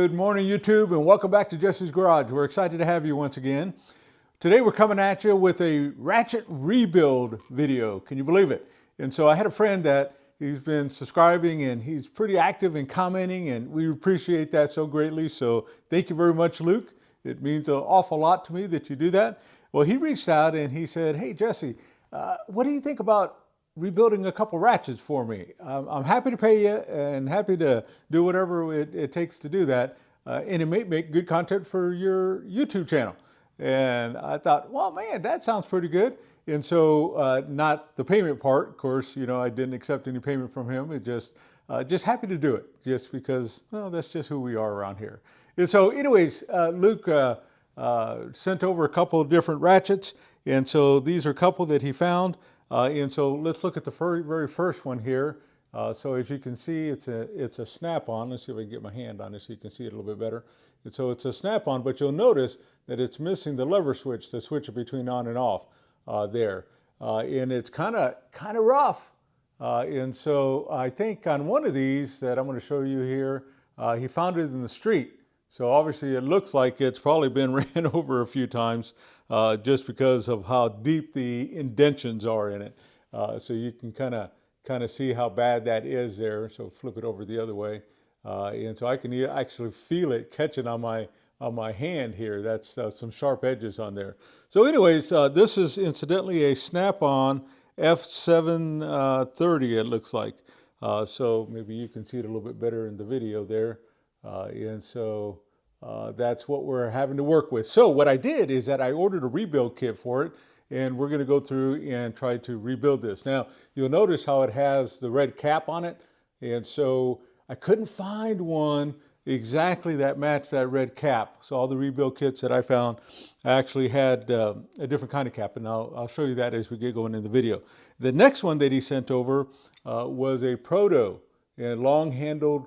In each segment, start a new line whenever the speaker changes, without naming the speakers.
Good morning, YouTube, and welcome back to Jesse's Garage. We're excited to have you once again. Today we're coming at you with a Ratchet rebuild video. Can you believe it? And so I had a friend that he's been subscribing and he's pretty active in commenting, and we appreciate that so greatly. So thank you very much, Luke. It means an awful lot to me that you do that. Well, he reached out and he said, "Hey, Jesse, what do you think about rebuilding a couple Ratchets for me? I'm happy to pay you and happy to do whatever it takes to do that. And it may make good content for your YouTube channel." And I thought, well, man, that sounds pretty good. And so not the payment part, of course, you know, I didn't accept any payment from him. It just happy to do it just because, well, that's just who we are around here. And so anyways, Luke sent over a couple of different Ratchets. And so these are a couple that he found. And so let's look at the very first one here. So as you can see, it's a snap-on. Let's see if I can get my hand on it so you can see it a little bit better. And so it's a snap-on, but you'll notice that it's missing the lever switch, the switch between on and off there. And it's kind of rough. And so I think on one of these that I'm going to show you here, he found it in the street. So obviously it looks like it's probably been ran over a few times just because of how deep the indentions are in it. So you can kind of see how bad that is there. So flip it over the other way. And so I can actually feel it catching on my hand here. That's some sharp edges on there. So anyways, this is incidentally a snap-on F730, it looks like. So maybe you can see it a little bit better in the video there. And so that's what we're having to work with. So what I did is that I ordered a rebuild kit for it, and we're going to go through and try to rebuild this. Now, you'll notice how it has the red cap on it. And so I couldn't find one exactly that matched that red cap. So all the rebuild kits that I found actually had a different kind of cap, and I'll show you that as we get going in the video. The next one that he sent over was a Proto, and long-handled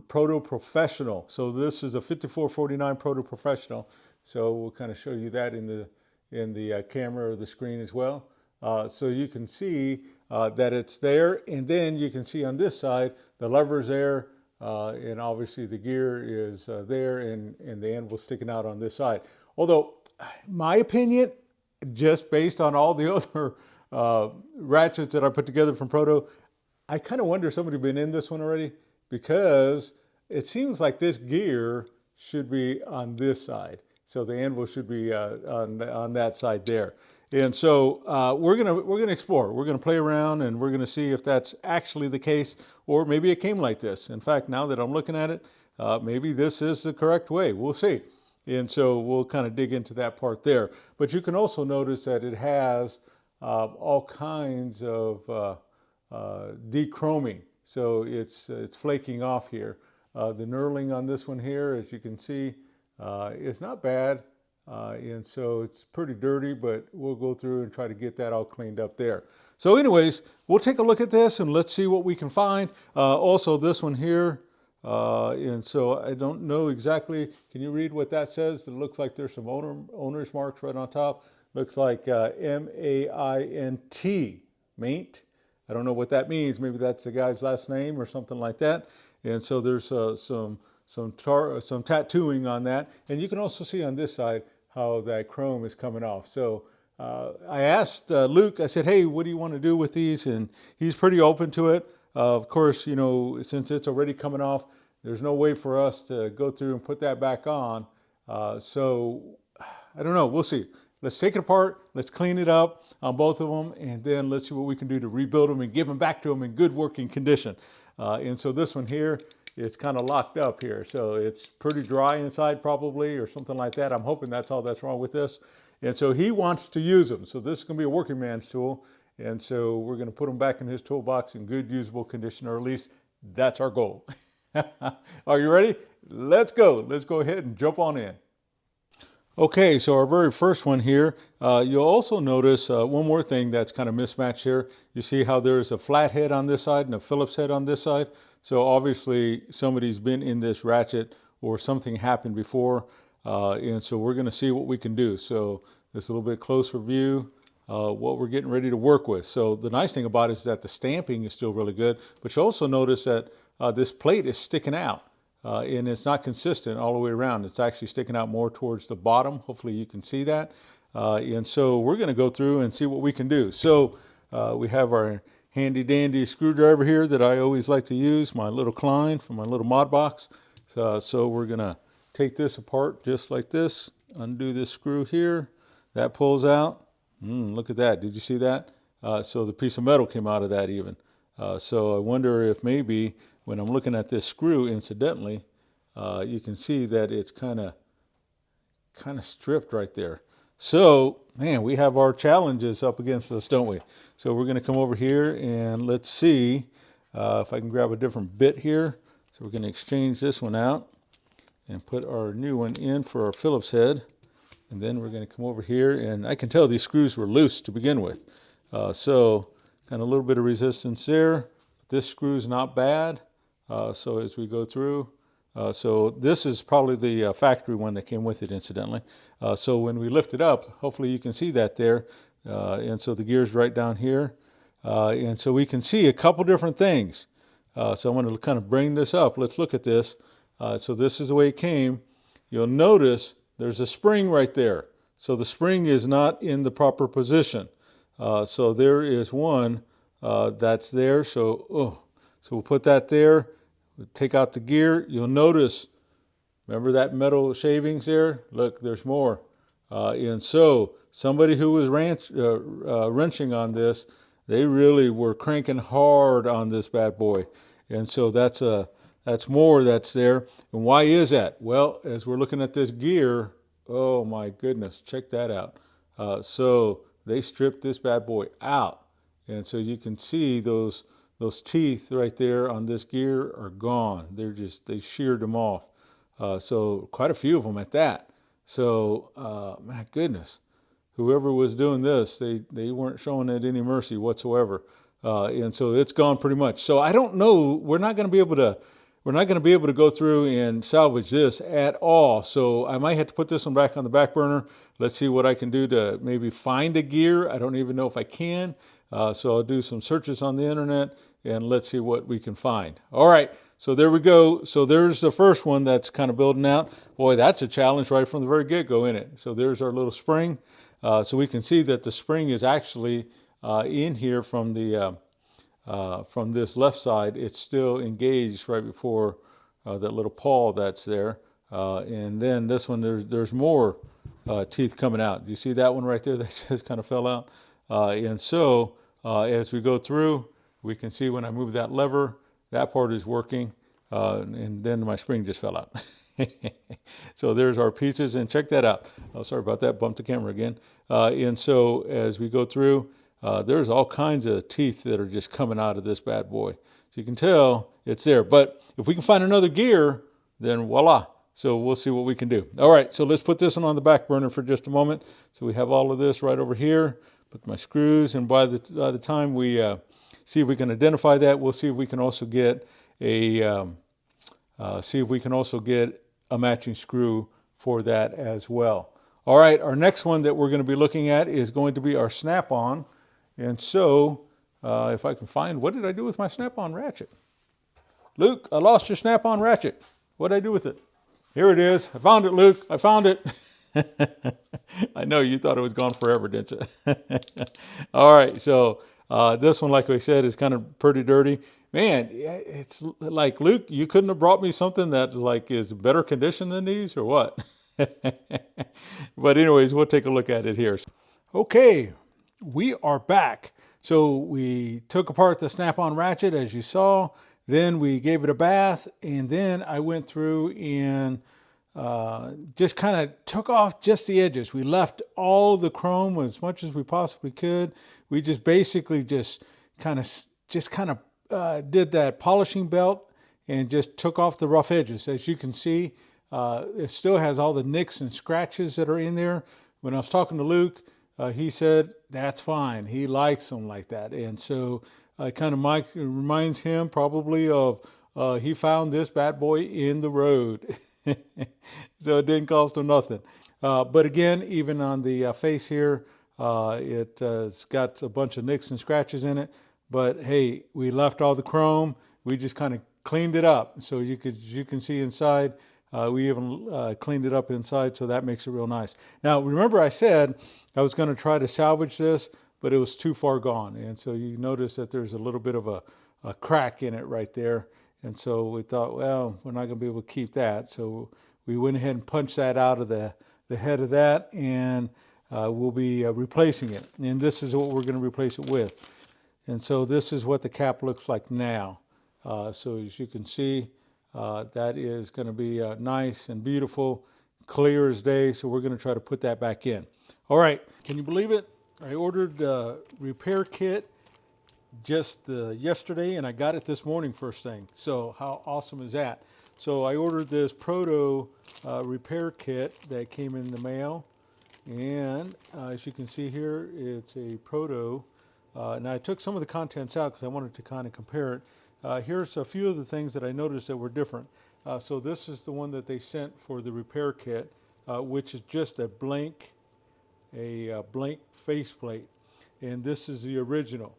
Proto Professional. So this is a 5449 Proto Professional. So we'll kind of show you that in the camera or the screen as well. So you can see that it's there, and then you can see on this side the lever's there, and obviously the gear is there, and the anvil sticking out on this side. Although, my opinion, just based on all the other Ratchets that I put together from Proto, I kind of wonder if somebody been in this one already, because it seems like this gear should be on this side. So the anvil should be on that side there. And so we're gonna explore. We're gonna play around, and we're gonna see if that's actually the case, or maybe it came like this. In fact, now that I'm looking at it, maybe this is the correct way. We'll see. And so we'll kind of dig into that part there. But you can also notice that it has all kinds of dechroming. So it's flaking off here. The knurling on this one here, as you can see, is not bad. And so it's pretty dirty, but we'll go through and try to get that all cleaned up there. So anyways, we'll take a look at this and let's see what we can find. Also this one here, and so I don't know exactly, can you read what that says? It looks like there's some owner's marks right on top. Looks like M-A-I-N-T, maint. I don't know what that means. Maybe that's the guy's last name or something like that. And so there's some tattooing on that. And you can also see on this side how that chrome is coming off. So I asked Luke, I said, "Hey, what do you want to do with these?" And he's pretty open to it. Of course, you know, since it's already coming off, there's no way for us to go through and put that back on. So I don't know. We'll see. Let's take it apart, let's clean it up on both of them, and then let's see what we can do to rebuild them and give them back to them in good working condition. And so this one here, it's kind of locked up here. So it's pretty dry inside probably, or something like that. I'm hoping that's all that's wrong with this. And so he wants to use them. So this is gonna be a working man's tool. And so we're gonna put them back in his toolbox in good usable condition, or at least that's our goal. Are you ready? Let's go. Let's go ahead and jump on in. Okay, so our very first one here, you'll also notice one more thing that's kind of mismatched here. You see how there's a flat head on this side and a Phillips head on this side. So obviously somebody's been in this Ratchet or something happened before. And so we're gonna see what we can do. So this a little bit closer view, what we're getting ready to work with. So the nice thing about it is that the stamping is still really good, but you also notice that this plate is sticking out. and it's not consistent all the way around. It's actually sticking out more towards the bottom. Hopefully you can see that. And so we're going to go through and see what we can do. So we have our handy dandy screwdriver here that I always like to use, my little Klein from my little mod box. So we're going to take this apart just like this, undo this screw here. That pulls out. Look at that. Did you see that? So the piece of metal came out of that even. So I wonder if maybe when I'm looking at this screw, incidentally, you can see that it's kind of stripped right there. So, man, we have our challenges up against us, don't we? So we're going to come over here and let's see if I can grab a different bit here. So we're going to exchange this one out and put our new one in for our Phillips head. And then we're going to come over here, and I can tell these screws were loose to begin with. So kind of a little bit of resistance there. This screw's not bad. So as we go through, so this is probably the factory one that came with it, incidentally. So when we lift it up, hopefully you can see that there. And so the gear's right down here. And so we can see a couple different things. So I'm going to kind of bring this up. Let's look at this. So this is the way it came. You'll notice there's a spring right there. So the spring is not in the proper position. So there is one that's there. So we'll put that there. We'll take out the gear. You'll notice, remember that metal shavings there? Look, there's more. And so somebody who was wrenching on this, they really were cranking hard on this bad boy. And so that's more that's there. And why is that? Well, as we're looking at this gear, oh my goodness, check that out. So they stripped this bad boy out. And so you can see those teeth right there on this gear are gone. They sheared them off. So quite a few of them at that. So my goodness, whoever was doing this, they weren't showing it any mercy whatsoever. And so it's gone pretty much. So I don't know, we're not going to be able to go through and salvage this at all. So I might have to put this one back on the back burner. Let's see what I can do to maybe find a gear. I don't even know if I can. So I'll do some searches on the internet and let's see what we can find. All right, so there we go. So there's the first one that's kind of building out. Boy, that's a challenge right from the very get-go, isn't it? So there's our little spring. So we can see that the spring is actually in here from this left side. It's still engaged right before that little pawl that's there. And then this one, there's more teeth coming out. Do you see that one right there that just kind of fell out? And so as we go through, we can see when I move that lever, that part is working, and then my spring just fell out. So there's our pieces, and check that out. Oh, sorry about that, bumped the camera again. And so as we go through, there's all kinds of teeth that are just coming out of this bad boy. So you can tell it's there. But if we can find another gear, then voila. So we'll see what we can do. All right, so let's put this one on the back burner for just a moment. So we have all of this right over here. Put my screws, and by the time we see if we can identify that, we'll see if we can also get a matching screw for that as well. All right, our next one that we're going to be looking at is going to be our snap-on. And so if I can find, what did I do with my snap-on ratchet? Luke, I lost your snap-on ratchet. What did I do with it? Here it is. I found it, Luke. I found it. I know you thought it was gone forever, didn't you? All right, so this one, like I said, is kind of pretty dirty. Man, it's like, Luke, you couldn't have brought me something that like is better condition than these, or what? But anyways, we'll take a look at it here. Okay, we are back. So we took apart the snap-on ratchet, as you saw. Then we gave it a bath, and then I went through and just kind of took off just the edges. We left all the chrome as much as we possibly could. We just basically just kind of did that polishing belt and just took off the rough edges. As you can see, it still has all the nicks and scratches that are in there. When I was talking to Luke, he said that's fine. He likes them like that, and so it kind of reminds him probably of he found this bad boy in the road. So it didn't cost him nothing. But again, even on the face here, it's got a bunch of nicks and scratches in it. But hey, we left all the chrome. We just kind of cleaned it up. So you can see inside, we even cleaned it up inside, so that makes it real nice. Now, remember I said I was going to try to salvage this, but it was too far gone. And so you notice that there's a little bit of a crack in it right there. And so we thought, well, we're not going to be able to keep that. So we went ahead and punched that out of the head of that, and we'll be replacing it. And this is what we're going to replace it with. And so this is what the cap looks like now. So as you can see, that is going to be nice and beautiful, clear as day. So we're going to try to put that back in. All right, can you believe it? I ordered a repair kit just yesterday, and I got it this morning first thing. So how awesome is that? So I ordered this Proto repair kit that came in the mail. And as you can see here, it's a Proto. And I took some of the contents out because I wanted to kind of compare it. Here's a few of the things that I noticed that were different. So this is the one that they sent for the repair kit, which is just a blank faceplate. And this is the original.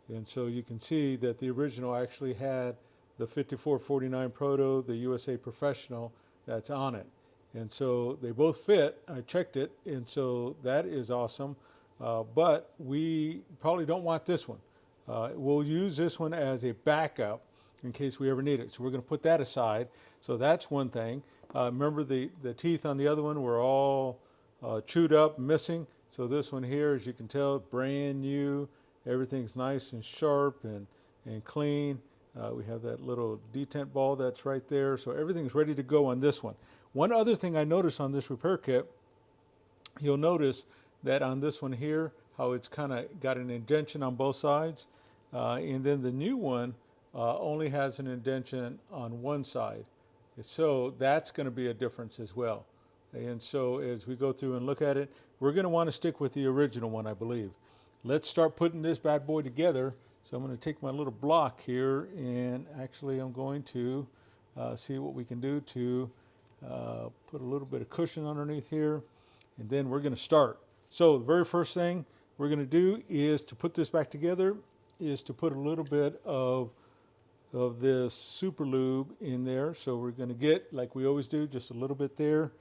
And so you can see that the original actually had the 5449 Proto, the USA Professional that's on it. And so they both fit. I checked it, and so that is awesome. But we probably don't want this one. We'll use this one as a backup in case we ever need it. So we're going to put that aside. So that's one thing. Remember the teeth on the other one were all chewed up, missing. So this one here, as you can tell, brand new. Everything's nice and sharp and clean. We have that little detent ball that's right there. So everything's ready to go on this one. One other thing I noticed on this repair kit, you'll notice that on this one here, how it's kind of got an indentation on both sides. And then the new one only has an indentation on one side. So that's going to be a difference as well. And so as we go through and look at it, we're going to want to stick with the original one, I believe. Let's start putting this bad boy together. So I'm going to take my little block here, and actually I'm going to see what we can do to put a little bit of cushion underneath here, and then we're going to start. So the very first thing we're going to do is to put this back together is to put a little bit of this super lube in there. So we're going to get, like we always do, just a little bit there.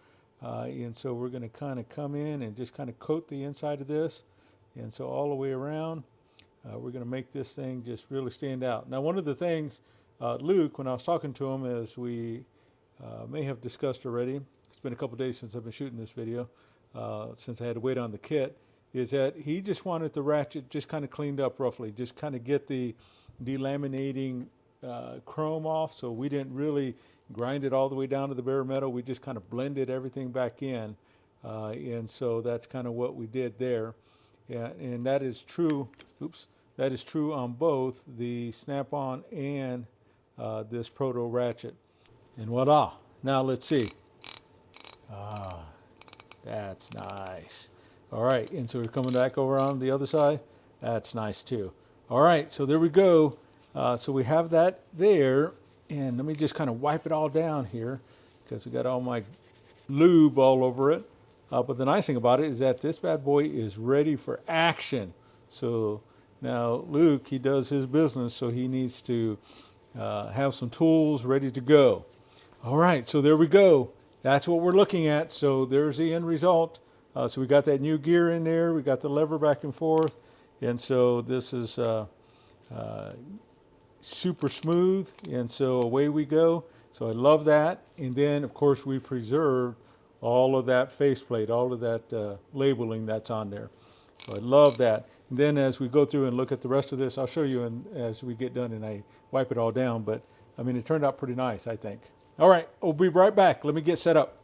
And so we're going to kind of come in and just kind of coat the inside of this. And so all the way around, we're going to make this thing just really stand out. Now, one of the things, Luke, when I was talking to him, as we may have discussed already, it's been a couple days since I've been shooting this video, since I had to wait on the kit, is that he just wanted the ratchet just kind of cleaned up roughly, just kind of get the delaminating chrome off. So we didn't really grind it all the way down to the bare metal. We just kind of blended everything back in. And so that's kind of what we did there. Yeah, and that is true. Oops, that is true on both the Snap-on and this Proto ratchet. And voila! Now let's see. Ah, that's nice. All right, and so we're coming back over on the other side. That's nice too. All right, so there we go. So we have that there, and let me just kind of wipe it all down here because I got all my lube all over it. But the nice thing about it is that this bad boy is ready for action. So now Luke, he does his business, so he needs to have some tools ready to go. All right, so there we go. That's what we're looking at. So there's the end result. So we got that new gear in there. We got the lever back and forth. And so this is super smooth. And so away we go. So I love that. And then, of course, we preserved all of that faceplate, all of that labeling that's on there. So I love that. And then as we go through and look at the rest of this, I'll show you as we get done and I wipe it all down. But, I mean, it turned out pretty nice, I think. All right, we'll be right back. Let me get set up.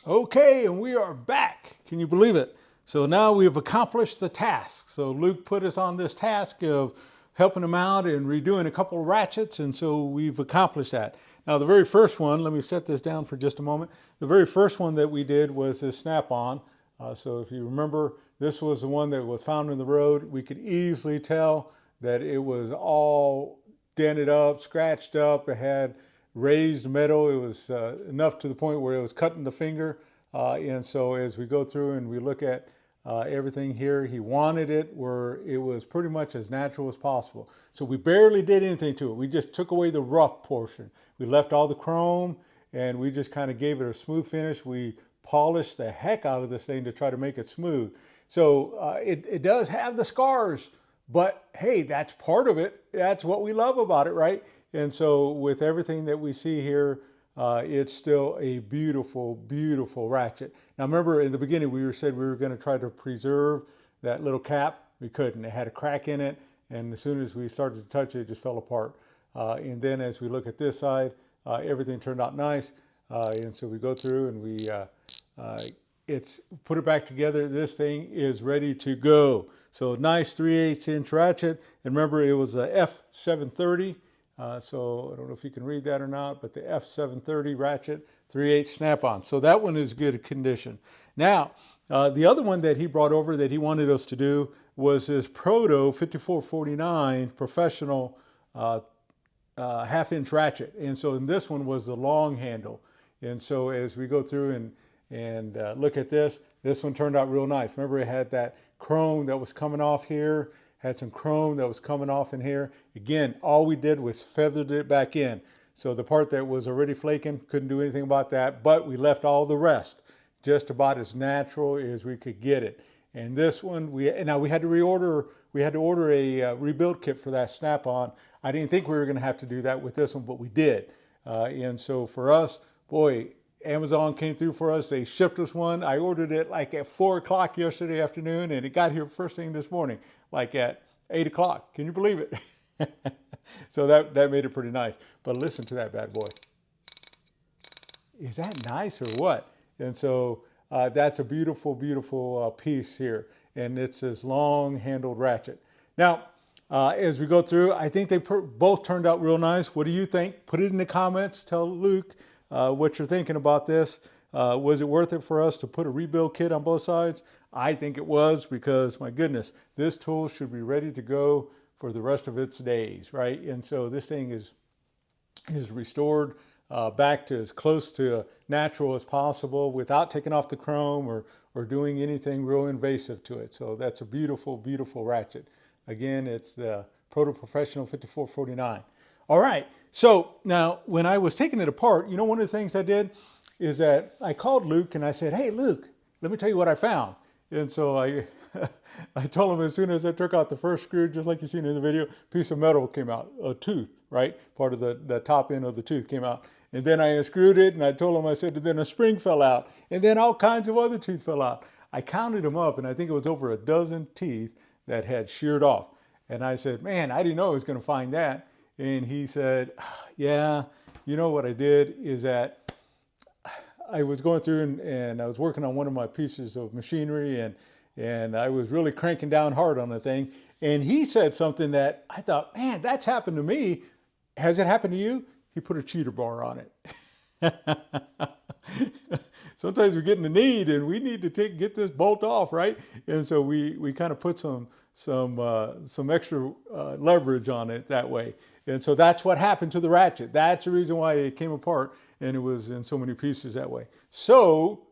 Okay, and we are back. Can you believe it? So now we've accomplished the task. So Luke put us on this task of helping him out and redoing a couple of ratchets, and so we've accomplished that. Now the very first one, let me set this down for just a moment. The very first one that we did was this Snap-on. So if you remember, this was the one that was found in the road. We could easily tell that it was all dented up, scratched up. It had raised metal. It was enough to the point where it was cutting the finger. And so as we go through and we look at everything here. He wanted it where it was pretty much as natural as possible. So we barely did anything to it. We just took away the rough portion. We left all the chrome and we just kind of gave it a smooth finish. We polished the heck out of this thing to try to make it smooth. So it does have the scars, but hey, that's part of it. That's what we love about it, right? And so with everything that we see here, it's still a beautiful, beautiful Ratchet. Now remember in the beginning we said we were going to try to preserve that little cap. We couldn't. It had a crack in it, and as soon as we started to touch it, it just fell apart. And then as we look at this side, everything turned out nice. And so we go through and we it's put it back together. This thing is ready to go. So nice 3/8 inch ratchet. And remember it was a F730. So I don't know if you can read that or not, but the F730 ratchet 3/8 snap-on. So that one is good condition. Now, the other one that he brought over that he wanted us to do was his Proto 5449 professional half-inch ratchet. And so in this one was the long handle. And so as we go through and look at this one turned out real nice. Remember it had that chrome that was coming off here, had some chrome that was coming off in here. Again, all we did was feathered it back in. So the part that was already flaking, couldn't do anything about that, but we left all the rest just about as natural as we could get it. And this one, we had to order a rebuild kit for that snap-on. I didn't think we were gonna have to do that with this one, but we did. And so for us, boy, Amazon came through for us. They shipped us one. I ordered it like at 4 o'clock yesterday afternoon, and it got here first thing this morning, like at 8 o'clock. Can you believe it? So that made it pretty nice. But listen to that bad boy. Is that nice or what? And so that's a beautiful, beautiful piece here. And it's this long-handled ratchet. Now, as we go through, I think they both turned out real nice. What do you think? Put it in the comments. Tell Luke what you're thinking about this. Was it worth it for us to put a rebuild kit on both sides? I think it was, because my goodness, this tool should be ready to go for the rest of its days, right? And so this thing is restored back to as close to natural as possible without taking off the chrome or doing anything real invasive to it. So that's a beautiful, beautiful ratchet. Again, it's the Proto Professional 5449. All right, so now when I was taking it apart, you know, one of the things I did is that I called Luke and I said, hey, Luke, let me tell you what I found. And so I told him as soon as I took out the first screw, just like you've seen in the video, a piece of metal came out, a tooth, right? Part of the top end of the tooth came out. And then I unscrewed it and I told him, I said, then a spring fell out. And then all kinds of other teeth fell out. I counted them up and I think it was over a dozen teeth that had sheared off. And I said, man, I didn't know I was going to find that. And he said, yeah, you know what I did is that I was going through and I was working on one of my pieces of machinery and I was really cranking down hard on the thing. And he said something that I thought, man, that's happened to me. Has it happened to you? He put a cheater bar on it. Sometimes we get in the need and we need to get this bolt off, right? And so we kind of put some extra leverage on it that way. And so that's what happened to the ratchet. That's the reason why it came apart and it was in so many pieces that way. So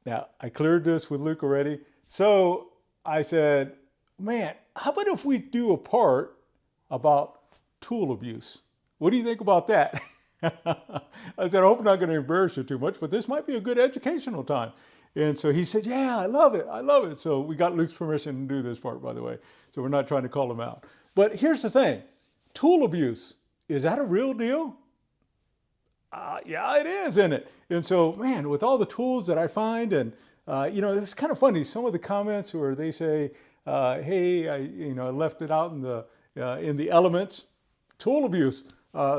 now I cleared this with Luke already. So I said, man, how about if we do a part about tool abuse? What do you think about that? I said, I hope I'm not going to embarrass you too much, but this might be a good educational time. And so he said, yeah, I love it. I love it. So we got Luke's permission to do this part, by the way. So we're not trying to call him out. But here's the thing. Tool abuse, is that a real deal? Yeah, it is, isn't it? And so, man, with all the tools that I find, and you know, it's kind of funny. Some of the comments where they say, "Hey, I left it out in the elements." Tool abuse.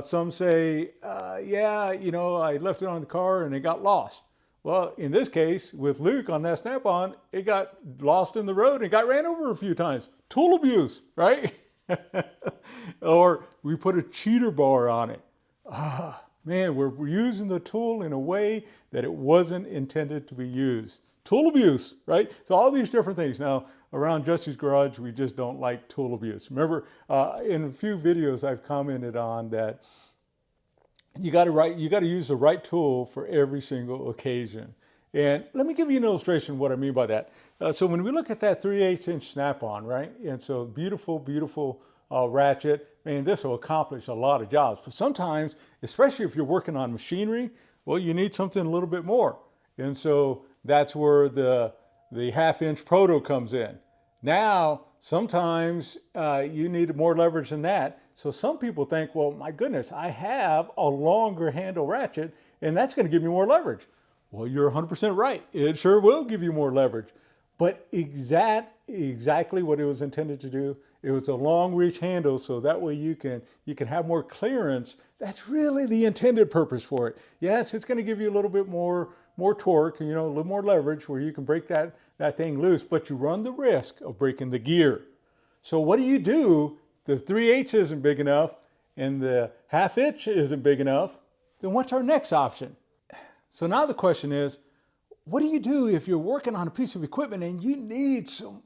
Some say, "Yeah, I left it on the car and it got lost." Well, in this case, with Luke on that snap-on, it got lost in the road and got ran over a few times. Tool abuse, right? Or we put a cheater bar on it. Man, we're using the tool in a way that it wasn't intended to be used. Tool abuse, right? So all these different things. Now, around Jesse's Garage, we just don't like tool abuse. Remember, in a few videos I've commented on that you got to use the right tool for every single occasion. And let me give you an illustration of what I mean by that. So when we look at that 3/8 inch snap-on, right? And so beautiful, beautiful ratchet, man, this will accomplish a lot of jobs. But sometimes, especially if you're working on machinery, well, you need something a little bit more. And so that's where the 1/2 inch Proto comes in. Now, sometimes you need more leverage than that. So some people think, well, my goodness, I have a longer handle ratchet and that's going to give me more leverage. Well, you're 100% right. It sure will give you more leverage. But exactly what it was intended to do. It was a long reach handle, so that way you can have more clearance. That's really the intended purpose for it. Yes, it's going to give you a little bit more torque, a little more leverage where you can break that thing loose, but you run the risk of breaking the gear. So what do? The 3/8 isn't big enough and the 1/2 inch isn't big enough. Then what's our next option? So now the question is, what do you do if you're working on a piece of equipment and you need some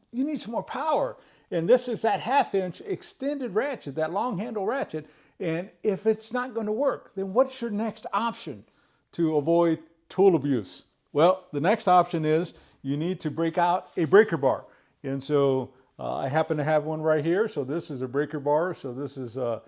more power? And this is that 1/2 inch extended ratchet, that long handle ratchet. And if it's not going to work, then what's your next option to avoid tool abuse? Well, the next option is you need to break out a breaker bar. And so I happen to have one right here. So this is a breaker bar. So this is a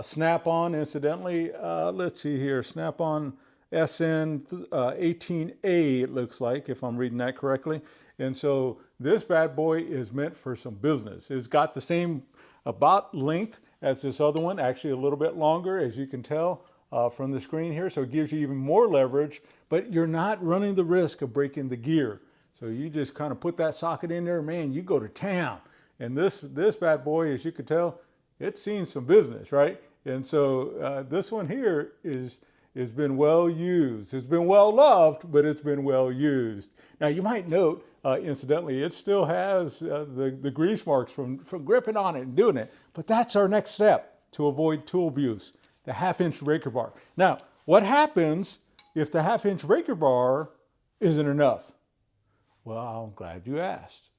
snap-on, incidentally. Let's see here, snap-on SN 18A, it looks like, if I'm reading that correctly. And so this bad boy is meant for some business. It's got the same about length as this other one, actually a little bit longer, as you can tell from the screen here. So it gives you even more leverage, but you're not running the risk of breaking the gear. So you just kind of put that socket in there, man, you go to town. And this bad boy, as you can tell, it's seen some business, right? And so this one here has been well used. It's been well loved, but it's been well used. Now you might note, incidentally, it still has the grease marks from gripping on it and doing it. But that's our next step to avoid tool abuse, the 1/2 inch breaker bar. Now, what happens if the 1/2 inch breaker bar isn't enough? Well, I'm glad you asked.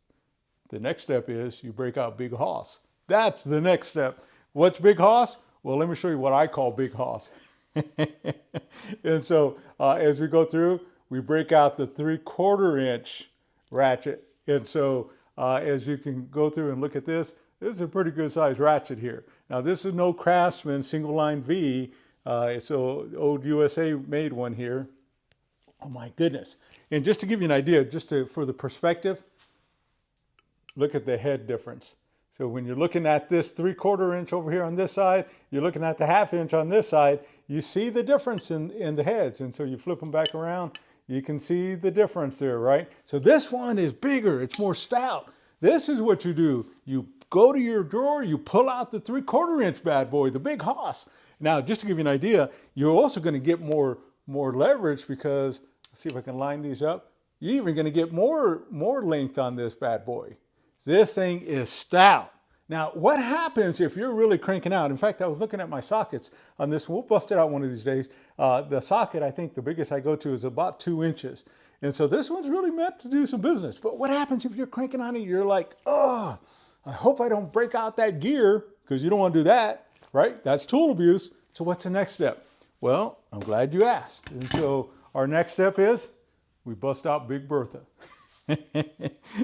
The next step is you break out Big Hoss. That's the next step. What's Big Hoss? Well, let me show you what I call Big Hoss. And so as we go through, we break out the 3/4 inch ratchet. And so as you can go through and look at this is a pretty good sized ratchet here. Now this is no Craftsman single line V. It's an old USA made one here. Oh my goodness. And just to give you an idea, for the perspective, look at the head difference. So when you're looking at this 3/4 inch over here on this side, you're looking at the 1/2 inch on this side, you see the difference in the heads. And so you flip them back around, you can see the difference there, right? So this one is bigger, it's more stout. This is what you do. You go to your drawer, you pull out the 3/4 inch bad boy, the Big Hoss. Now, just to give you an idea, you're also going to get more leverage because, let's see if I can line these up. You're even going to get more length on this bad boy. This thing is stout. Now, what happens if you're really cranking out? In fact, I was looking at my sockets on this. We'll bust it out one of these days. The socket, I think the biggest I go to is about 2 inches. And so this one's really meant to do some business. But what happens if you're cranking on it? You're like, oh, I hope I don't break out that gear, because you don't want to do that, right? That's tool abuse. So what's the next step? Well, I'm glad you asked. And so our next step is we bust out Big Bertha.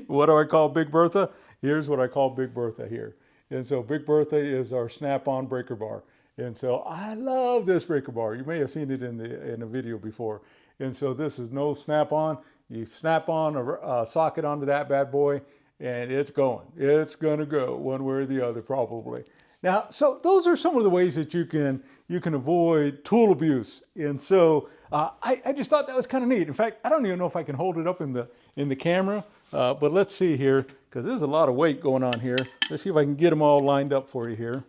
What do I call Big Bertha? Here's what I call Big Bertha here. And so Big Bertha is our snap-on breaker bar. And so I love this breaker bar. You may have seen it in a video before. And so this is no snap-on. You snap on a socket onto that bad boy and it's going. It's going to go one way or the other probably. Now, so those are some of the ways that you can avoid tool abuse. And so I just thought that was kind of neat. In fact, I don't even know if I can hold it up in the camera, but let's see here, because there's a lot of weight going on here. Let's see if I can get them all lined up for you here.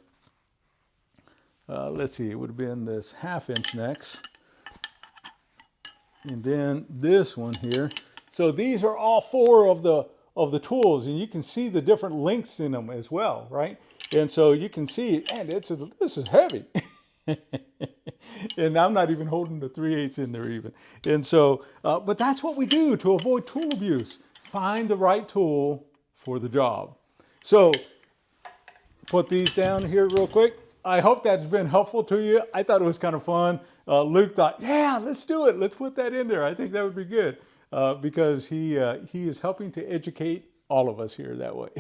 Let's see, it would have been this 1/2 inch next. And then this one here. So these are all 4 of the tools, and you can see the different lengths in them as well, right? And so you can see, man, this is heavy. And I'm not even holding the 3/8 in there even. And so, but that's what we do to avoid tool abuse. Find the right tool for the job. So put these down here real quick. I hope that's been helpful to you. I thought it was kind of fun. Luke thought, yeah, let's do it. Let's put that in there. I think that would be good. because he is helping to educate all of us here that way.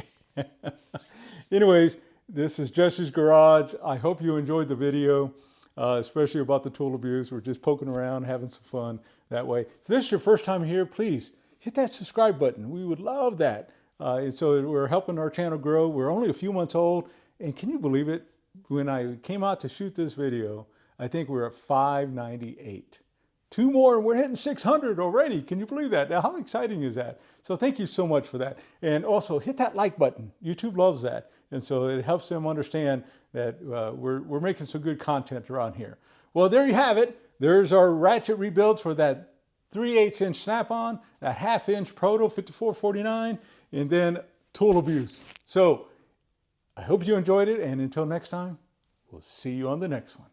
Anyways, this is Jesse's Garage. I hope you enjoyed the video, especially about the tool abuse. We're just poking around, having some fun that way. If this is your first time here, please hit that subscribe button. We would love that. And so we're helping our channel grow. We're only a few months old. And can you believe it? When I came out to shoot this video, I think we're at 598. 2 more and we're hitting 600 already. Can you believe that? Now, how exciting is that? So thank you so much for that. And also hit that like button. YouTube loves that. And so it helps them understand that we're making some good content around here. Well, there you have it. There's our ratchet rebuilds for that 3/8 inch snap-on, that 1/2 inch Proto 5449, and then tool abuse. So I hope you enjoyed it. And until next time, we'll see you on the next one.